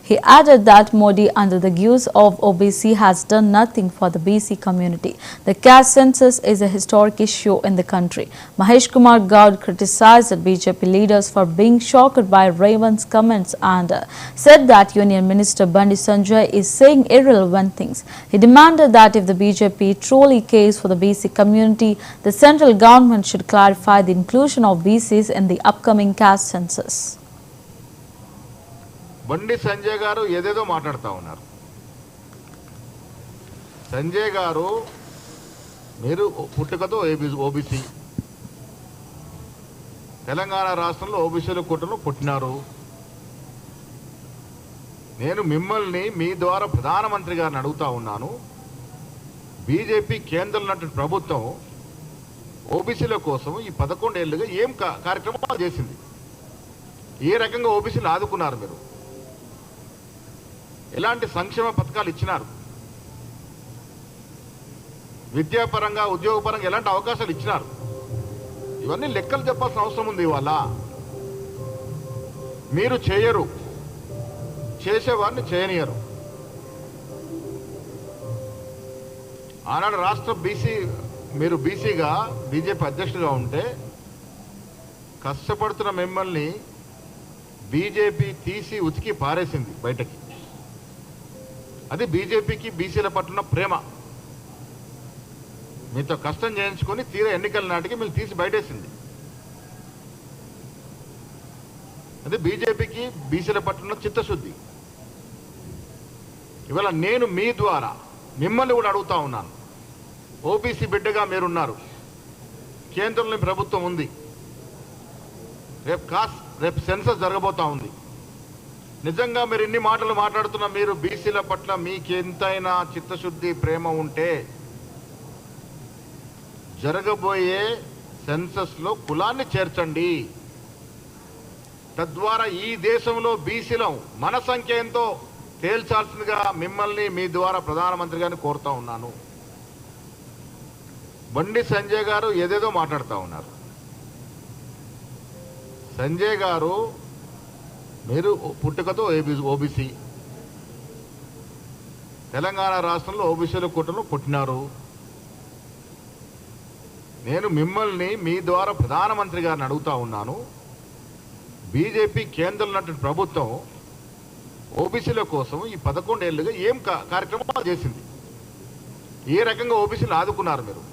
He added that Modi, under the guise of OBC, has done nothing for the BC community. The caste census is a historic issue in the country. Mahesh Kumar Gaud criticized the BJP leaders for being shocked by Ravind's comments and said that Union Minister Bandi Sanjay is saying irrelevant things. He demanded that if the BJP truly cares for the BC community, the central government should clarify the inclusion of BCs in the upcoming caste census. Bandi Sanjay గారు ఏదేదో మాట్లాడుతూ ఉన్నారు. సంజయ్ గారు మీరు పుట్టుకతో OBC, Telangana రాష్ట్రంలో ఓబీసీల కూటమిలో పుట్టినారు. నేను మిమ్మల్ని మీ ద్వారా ప్రధానమంత్రి గారిని అడుగుతా ఉన్నాను. బీజేపీ కేంద్రంలో ప్రభుత్వం ఓబీసీల కోసం ఈ 11 ఏళ్లుగా ఏం కార్యక్రమాలు చేసింది? ఏ రకంగా ఓబీసీలు ఆదుకున్నారు? మీరు ఎలాంటి సంక్షేమ పథకాలు ఇచ్చినారు? విద్యాపరంగా ఉద్యోగపరంగా ఎలాంటి అవకాశాలు ఇచ్చినారు? ఇవన్నీ లెక్కలు చెప్పాల్సిన అవసరం ఉంది. ఇవాళ మీరు చేయరు, చేసేవారిని చేయనియరు. ఆనాడు రాష్ట్ర మీరు బీసీగా బీజేపీ అధ్యక్షుడిగా ఉంటే కష్టపడుతున్న మిమ్మల్ని బీజేపీ తీసి ఉతికి పారేసింది బయటకి. అది బీజేపీకి బీసీల పట్ల ప్రేమ. మీతో కష్టం చేయించుకొని తీరా ఎన్నికల నాటికి మీరు తీసి బయటేసింది. అది బీజేపీకి బీసీల పట్ల చిత్తశుద్ధి. ఇవాళ నేను మీ ద్వారా మిమ్మల్ని కూడా అడుగుతా ఉన్నాను. ఓబీసీ బిడ్డగా మీరున్నారు, కేంద్రంలో ప్రభుత్వం ఉంది, రేపు సెన్సస్ జరగబోతా ఉంది. నిజంగా మీరు ఇన్ని మాటలు మాట్లాడుతున్న మీరు బీసీల పట్ల మీకెంతైనా చిత్తశుద్ధి ప్రేమ ఉంటే జరగబోయే సెన్సస్లో కులాన్ని చేర్చండి. తద్వారా ఈ దేశంలో బీసీలం మన సంఖ్య ఎంతో తేల్చాల్సిందిగా మిమ్మల్ని మీ ద్వారా ప్రధానమంత్రి గారిని కోరుతా ఉన్నాను. బండి సంజయ్ గారు ఏదేదో మాట్లాడుతూ ఉన్నారు. సంజయ్ గారు మీరు పుట్టుకతో ఓబీసీ, తెలంగాణ రాష్ట్రంలో ఓబీసీల కూటమిలో పుట్టినారు. నేను మిమ్మల్ని మీ ద్వారా ప్రధానమంత్రి గారిని అడుగుతా ఉన్నాను. బీజేపీ కేంద్రంలో ప్రభుత్వం ఓబీసీల కోసం ఈ 11 ఏళ్లుగా ఏం కార్యక్రమాలు చేసింది? ఏ రకంగా ఓబీసీలు ఆదుకున్నారు? మీరు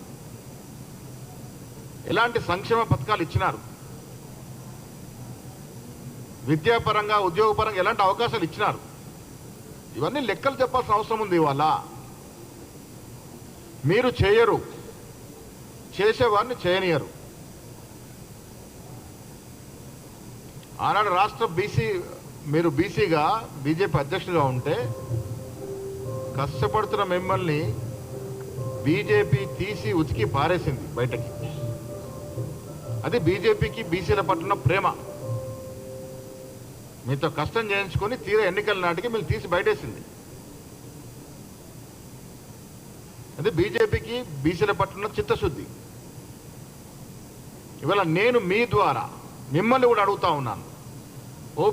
ఎలాంటి సంక్షేమ పథకాలు ఇచ్చినారు? విద్యాపరంగా ఉద్యోగపరంగా ఎలాంటి అవకాశాలు ఇచ్చినారు? ఇవన్నీ లెక్కలు చెప్పాల్సిన అవసరం ఉంది. ఇవాళ మీరు చేయరు, చేసేవారిని చేయనియరు. ఆనాడు రాష్ట్ర మీరు బీసీగా బీజేపీ అధ్యక్షుడిగా ఉంటే కష్టపడుతున్న మిమ్మల్ని బీజేపీ తీసి ఉతికి పారేసింది బయటకి. అది బీజేపీకి బీసీల పట్ల ప్రేమ. మీతో కష్టం చేయించుకొని తీరా ఎన్నికల నాటికి మీరు తీసి బయటేసింది. అది బీజేపీకి బీసీల పట్ల చిత్తశుద్ధి. ఇవాళ నేను మీ ద్వారా మిమ్మల్ని కూడా అడుగుతా ఉన్నాను.